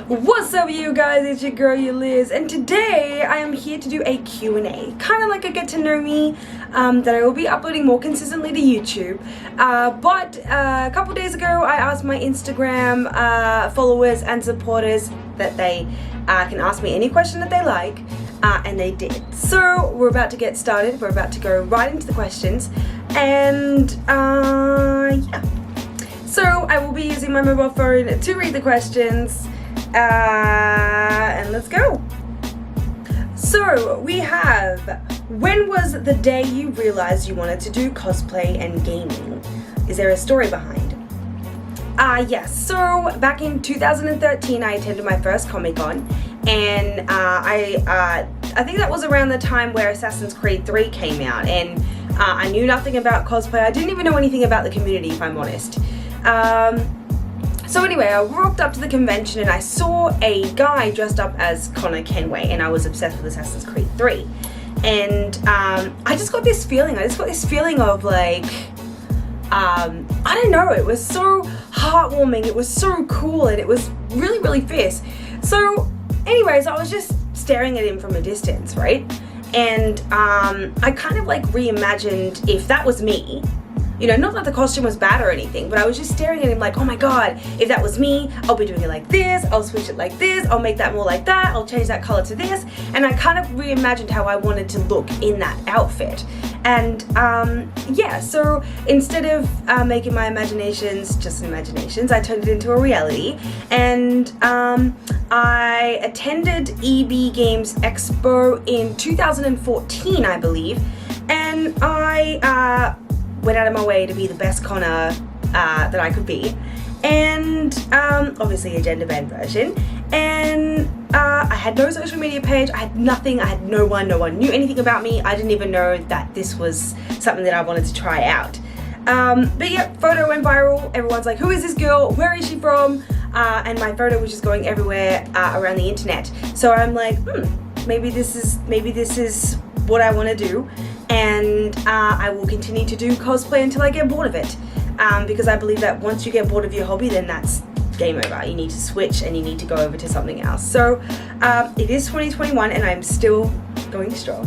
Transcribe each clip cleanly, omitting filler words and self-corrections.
What's up you guys, it's your girl Yeliz, and today I am here to do a Q&A, kind of like a get to know me that I will be uploading more consistently to YouTube. But a couple days ago I asked my Instagram followers and supporters that they can ask me any question that they like, and they did. So we're about to get started, we're about to go right into the questions, and yeah. So I will be using my mobile phone to read the questions. And let's go. So we have, when was the day you realized you wanted to do cosplay and gaming? Is there a story behind? Yes, so back in 2013 I attended my first Comic-Con, and I think that was around the time where Assassin's Creed 3 came out, and I knew nothing about cosplay. I didn't even know anything about the community, if I'm honest. So anyway, I walked up to the convention and I saw a guy dressed up as Connor Kenway, and I was obsessed with Assassin's Creed 3. And I just got this feeling, of like, I don't know, it was so heartwarming, it was so cool, and it was really, really fierce. So anyways, I was just staring at him from a distance, right? And I kind of like reimagined if that was me. You know, not that the costume was bad or anything, but I was just staring at him like, oh my god, if that was me, I'll be doing it like this, I'll switch it like this, I'll make that more like that, I'll change that color to this. And I kind of reimagined how I wanted to look in that outfit. And yeah, so instead of making my imaginations just imaginations, I turned it into a reality. And I attended EB Games Expo in 2014, I believe, and I went out of my way to be the best Connor that I could be, and obviously a gender band version. And I had no social media page, I had nothing, I had no one knew anything about me. I didn't even know that this was something that I wanted to try out. But yeah, photo went viral. Everyone's like, who is this girl, where is she from? And my photo was just going everywhere around the internet. So I'm like, maybe this is what I want to do. And I will continue to do cosplay until I get bored of it, because I believe that once you get bored of your hobby, then that's game over. You need to switch and you need to go over to something else. So it is 2021 and I'm still going strong.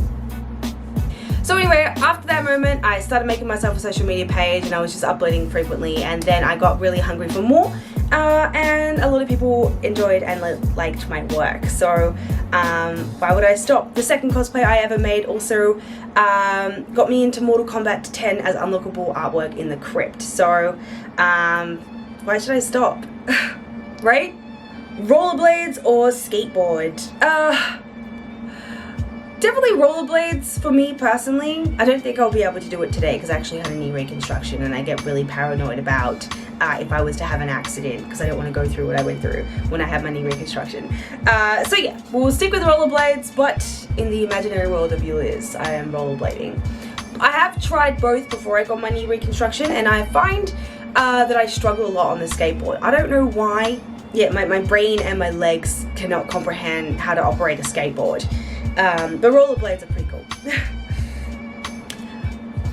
So anyway, after that moment I started making myself a social media page, and I was just uploading frequently, and then I got really hungry for more, and a lot of people enjoyed and liked my work. So why would I stop? The second cosplay I ever made also got me into Mortal Kombat 10 as unlockable artwork in the crypt. So why should I stop? Right? Rollerblades or skateboard? Definitely rollerblades for me personally. I don't think I'll be able to do it today because I actually had a knee reconstruction, and I get really paranoid about if I was to have an accident, because I don't want to go through what I went through when I had my knee reconstruction. So yeah, we'll stick with rollerblades, but in the imaginary world of Yeliz, I am rollerblading. I have tried both before I got my knee reconstruction, and I find that I struggle a lot on the skateboard. I don't know why. Yeah, my brain and my legs cannot comprehend how to operate a skateboard. But rollerblades are pretty cool.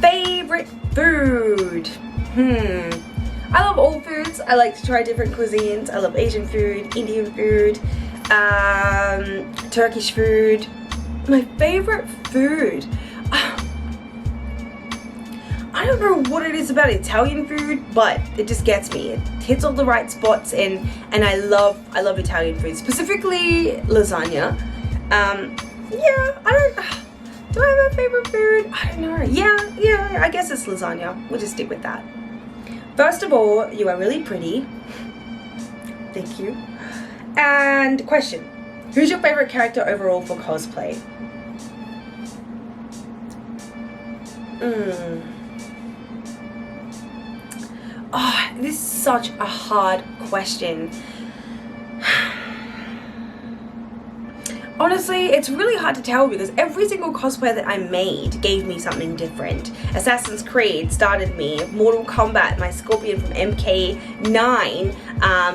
Favorite food? I love all foods. I like to try different cuisines. I love Asian food, Indian food, Turkish food. My favorite food? I don't know what it is about Italian food, but it just gets me. It hits all the right spots, and I love Italian food, specifically lasagna. Yeah, do I have a favorite food? I don't know. Yeah, I guess it's lasagna. We'll just stick with that. First of all, you are really pretty. Thank you. And question, who's your favorite character overall for cosplay? Oh, this is such a hard question. Honestly, it's really hard to tell because every single cosplay that I made gave me something different. Assassin's Creed started me, Mortal Kombat, my Scorpion from MK9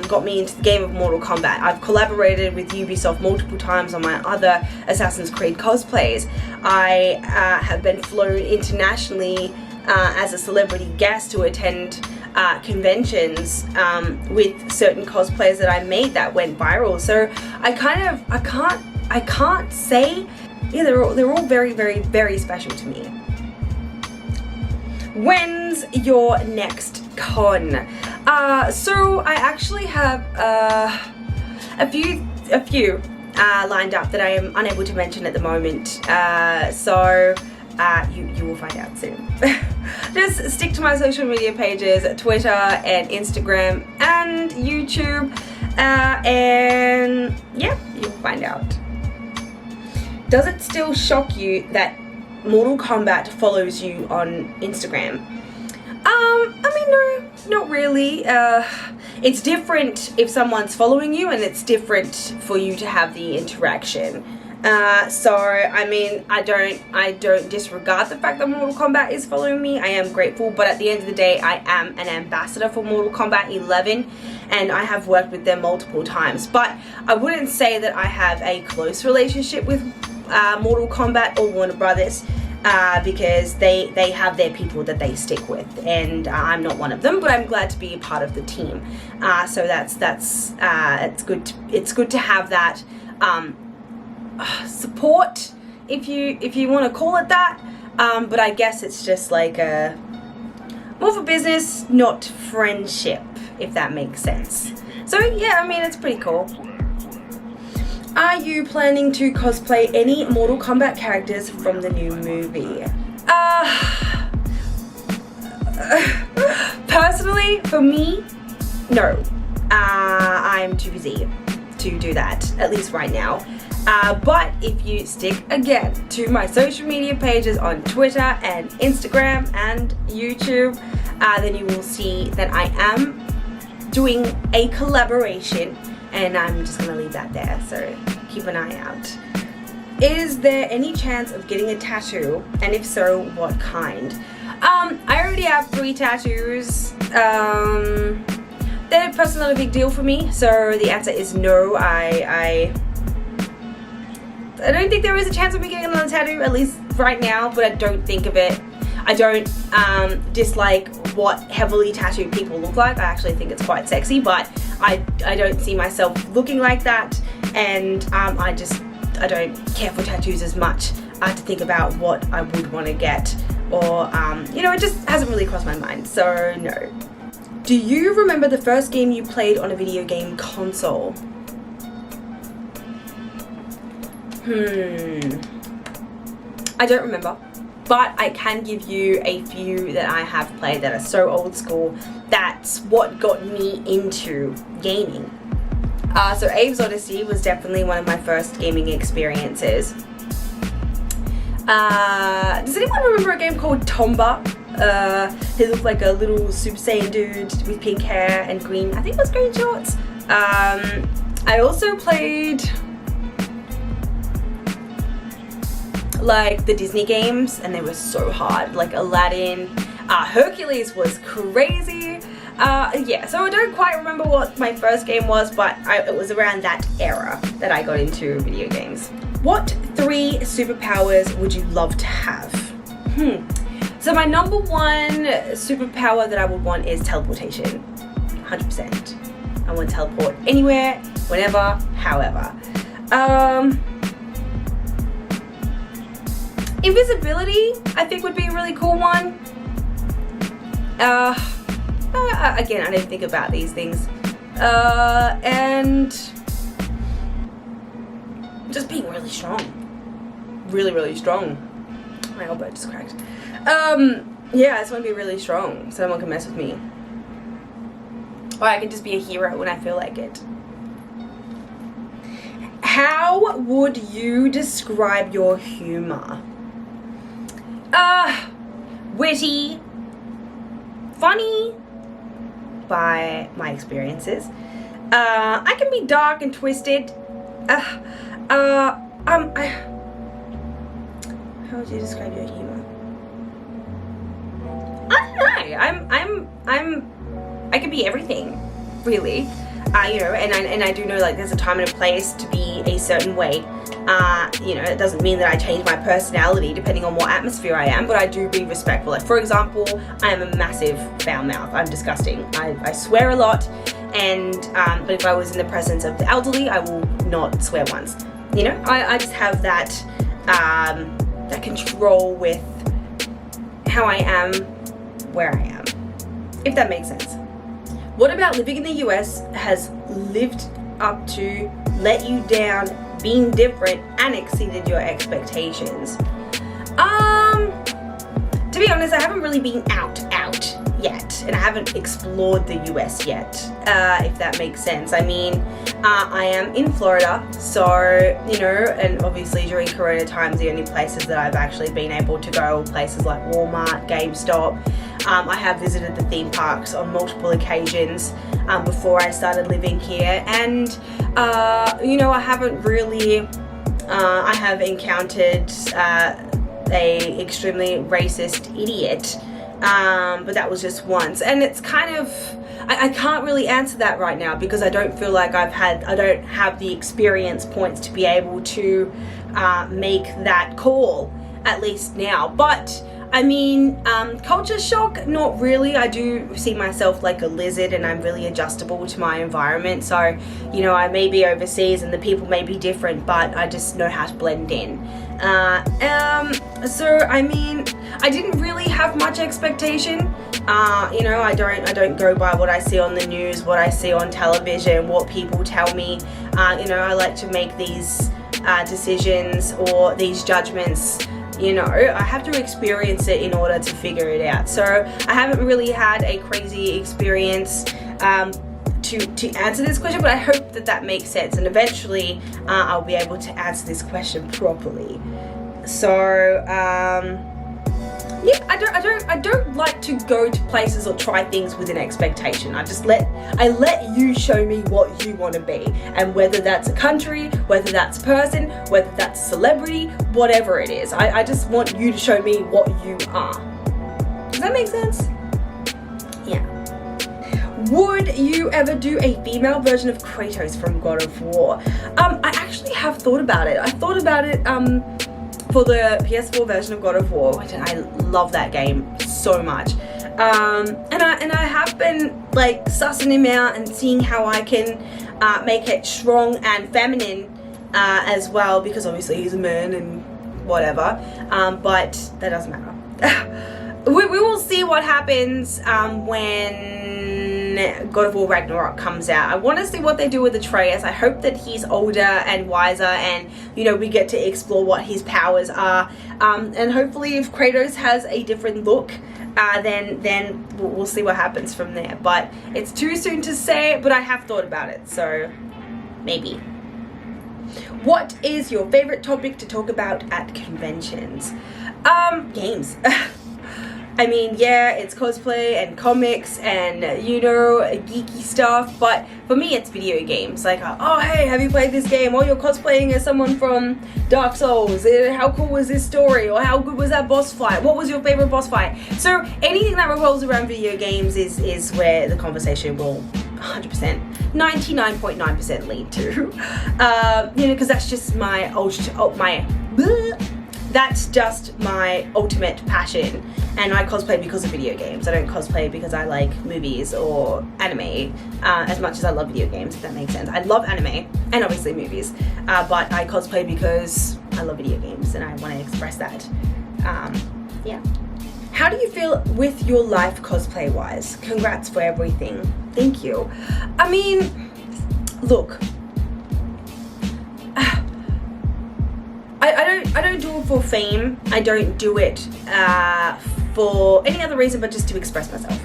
got me into the game of Mortal Kombat. I've collaborated with Ubisoft multiple times on my other Assassin's Creed cosplays. I have been flown internationally as a celebrity guest to attend conventions with certain cosplays that I made that went viral. So I can't say, yeah, they're all very, very, very special to me. When's your next con? So I actually have a few lined up that I am unable to mention at the moment. You will find out soon. Just stick to my social media pages, Twitter and Instagram and YouTube, and yeah, you'll find out. Does it still shock you that Mortal Kombat follows you on Instagram? I mean, no, not really. It's different if someone's following you, and it's different for you to have the interaction. So I mean, I don't disregard the fact that Mortal Kombat is following me. I am grateful, but at the end of the day, I am an ambassador for Mortal Kombat 11, and I have worked with them multiple times. But I wouldn't say that I have a close relationship with Mortal Kombat or Warner Brothers, because they have their people that they stick with, and I'm not one of them, but I'm glad to be a part of the team. So it's good to have that support, if you want to call it that, but I guess it's just like more of a business, not friendship, if that makes sense. So yeah, I mean, it's pretty cool. Are you planning to cosplay any Mortal Kombat characters from the new movie? Personally, for me, no. I'm too busy to do that, at least right now. But if you stick again to my social media pages on Twitter and Instagram and YouTube, then you will see that I am doing a collaboration, and I'm just gonna leave that there, so keep an eye out. Is there any chance of getting a tattoo, and if so, what kind? I already have 3 tattoos. They're personally not a big deal for me, so the answer is no. I don't think there is a chance of me getting another tattoo, at least right now, but I don't think of it. I don't dislike what heavily tattooed people look like. I actually think it's quite sexy, but I don't see myself looking like that, and I don't care for tattoos as much to think about what I would want to get, or it just hasn't really crossed my mind, so no. Do you remember the first game you played on a video game console? I don't remember, but I can give you a few that I have played that are so old school. That's what got me into gaming. So Abe's Odyssey was definitely one of my first gaming experiences. Does anyone remember a game called Tomba? He looked like a little Super Saiyan dude with pink hair and green, I think it was green shorts. I also played like the Disney games, and they were so hard, like Aladdin. Hercules was crazy. Yeah, so I don't quite remember what my first game was, but it was around that era that I got into video games. What 3 superpowers would you love to have? So my number 1 superpower that I would want is teleportation. 100%. I want to teleport anywhere, whenever, however. Invisibility, I think, would be a really cool one. Again, I didn't think about these things. And just being really strong. Really, really strong. My elbow just cracked. Yeah, I just want to be really strong so no one can mess with me. Or I can just be a hero when I feel like it. How would you describe your humor? Witty, funny by my experiences. I can be dark and twisted. How would you describe your humor? I don't know. I can be everything, really. you know, and I do know like there's a time and a place to be a certain way. You know, it doesn't mean that I change my personality depending on what atmosphere I am, but I do be respectful. Like, for example, I am a massive foul mouth. I'm disgusting. I swear a lot, and but if I was in the presence of the elderly, I will not swear once. You know, I just have that that control with how I am, where I am, if that makes sense. What about living in the US has lived up to, let you down, being different, and exceeded your expectations? To be honest, I haven't really been out yet, and I haven't explored the US yet, if that makes sense. I mean, I am in Florida, so, you know, and obviously during Corona times, the only places that I've actually been able to go are places like Walmart, GameStop. I have visited the theme parks on multiple occasions before I started living here, and you know, I haven't really, I have encountered a extremely racist idiot, but that was just once, and it's kind of, I can't really answer that right now because I don't feel like I don't have the experience points to be able to make that call, at least now. But I mean, culture shock, not really. I do see myself like a lizard, and I'm really adjustable to my environment. So, you know, I may be overseas and the people may be different, but I just know how to blend in. So, I mean, I didn't really have much expectation. You know, I don't go by what I see on the news, what I see on television, what people tell me. You know, I like to make these decisions or these judgments. You know, I have to experience it in order to figure it out. So I haven't really had a crazy experience to answer this question, but I hope that that makes sense, and eventually I'll be able to answer this question properly. So yeah, I don't like to go to places or try things with an expectation. I let you show me what you want to be, and whether that's a country, whether that's a person, whether that's a celebrity, whatever it is. I just want you to show me what you are. Does that make sense? Yeah. Would you ever do a female version of Kratos from God of War? I actually have thought about it. I thought about it for the PS4 version of God of War. I love that game so much. And I have been like sussing him out and seeing how I can make it strong and feminine as well, because obviously he's a man and whatever, but that doesn't matter. We will see what happens when God of War Ragnarok comes out. I want to see what they do with Atreus. I hope that he's older and wiser, and you know, we get to explore what his powers are, and hopefully if Kratos has a different look, then we'll see what happens from there. But it's too soon to say, but I have thought about it, so maybe. What is your favorite topic to talk about at conventions? Games. I mean, yeah, it's cosplay and comics and, you know, geeky stuff, but for me it's video games. Like, oh hey, have you played this game? Or you're cosplaying as someone from Dark Souls. How cool was this story? Or how good was that boss fight? What was your favorite boss fight? So anything that revolves around video games is where the conversation will 100%, 99.9% lead to. You know, because that's just that's just my ultimate passion, and I cosplay because of video games. I don't cosplay because I like movies or anime as much as I love video games, if that makes sense. I love anime and obviously movies, but I cosplay because I love video games and I want to express that. Yeah. How do you feel with your life cosplay wise? Congrats for everything. Thank you. I mean, look, I don't do it for fame. I don't do it for any other reason but just to express myself.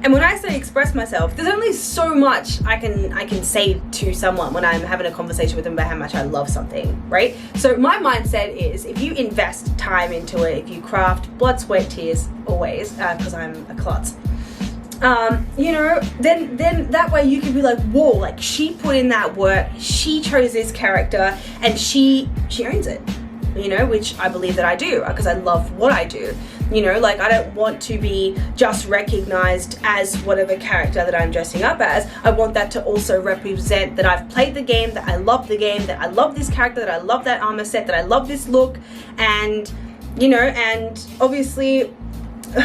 And when I say express myself, there's only so much I can say to someone when I'm having a conversation with them about how much I love something, right? So my mindset is, if you invest time into it, if you craft, blood, sweat, tears, always, because I'm a klutz, you know, then that way you can be like, whoa, like she put in that work, she chose this character, and she owns it, you know, which I believe that I do, because I love what I do. You know, like I don't want to be just recognized as whatever character that I'm dressing up as. I want that to also represent that I've played the game, that I love the game, that I love this character, that I love that armor set, that I love this look. And, you know, and obviously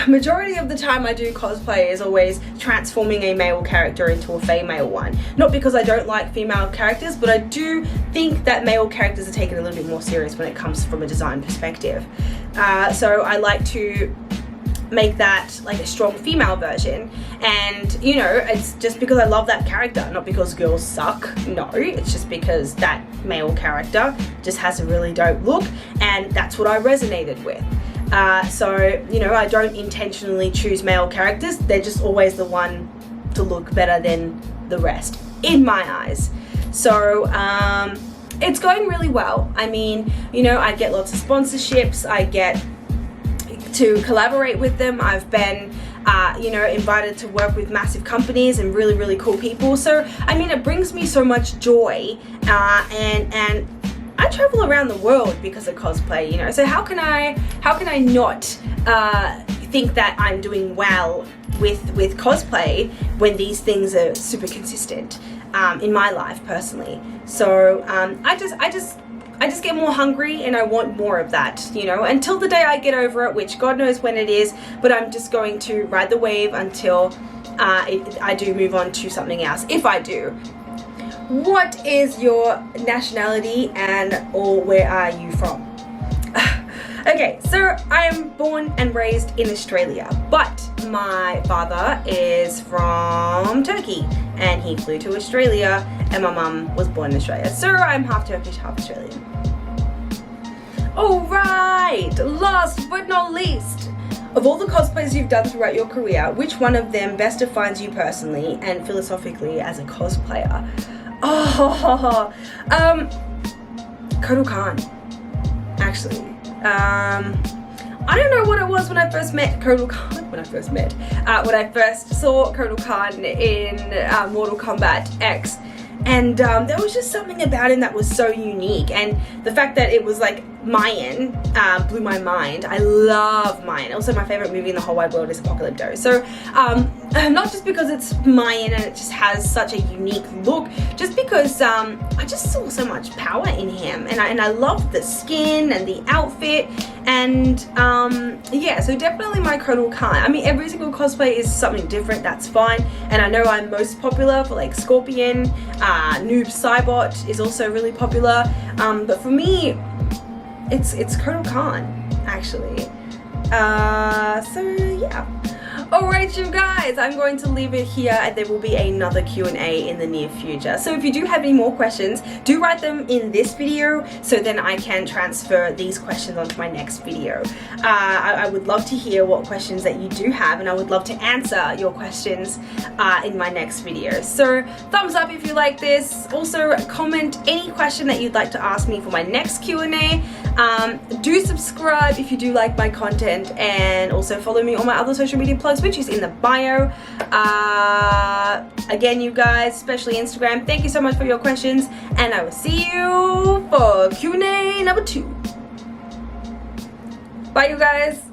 majority of the time I do cosplay is always transforming a male character into a female one. Not because I don't like female characters, but I do think that male characters are taken a little bit more serious when it comes from a design perspective. So I like to make that like a strong female version, and you know, it's just because I love that character, not because girls suck. No, it's just because that male character just has a really dope look, and that's what I resonated with. So, you know, I don't intentionally choose male characters. They're just always the one to look better than the rest, in my eyes. So, it's going really well. I mean, you know, I get lots of sponsorships. I get to collaborate with them. I've been, you know, invited to work with massive companies and really, really cool people. So, I mean, it brings me so much joy, and I travel around the world because of cosplay, you know, so how can I not think that I'm doing well with cosplay when these things are super consistent in my life personally. So I just get more hungry, and I want more of that, you know, until the day I get over it, which God knows when it is, but I'm just going to ride the wave until I do move on to something else, if I do. What is your nationality or where are you from? Okay, so I am born and raised in Australia, but my father is from Turkey and he flew to Australia, and my mum was born in Australia. So I'm half Turkish, half Australian. Alright, last but not least, of all the cosplays you've done throughout your career, which one of them best defines you personally and philosophically as a cosplayer? Oh, Kotal Khan, actually. I don't know what it was when I first met Kotal Khan, when I first saw Kotal Khan in Mortal Kombat X, and there was just something about him that was so unique, and the fact that it was like Mayan blew my mind. I love Mayan. Also, my favorite movie in the whole wide world is Apocalypto. So not just because it's Mayan and it just has such a unique look, just because I just saw so much power in him, and I loved the skin and the outfit, and yeah, so definitely my Kotal Khan. I mean, every single cosplay is something different, that's fine, and I know I'm most popular for like Scorpion, Noob Saibot is also really popular, but for me, it's Kotal Khan, actually. So yeah. Alright, you guys, I'm going to leave it here, and there will be another Q&A in the near future. So if you do have any more questions, do write them in this video, so then I can transfer these questions onto my next video. I would love to hear what questions that you do have, and I would love to answer your questions in my next video. So thumbs up if you like this. Also, comment any question that you'd like to ask me for my next Q&A. Do subscribe if you do like my content, and also follow me on my other social media plugs, which is in the bio. Again, you guys, especially Instagram, thank you so much for your questions, and I will see you for Q&A number 2. Bye, you guys.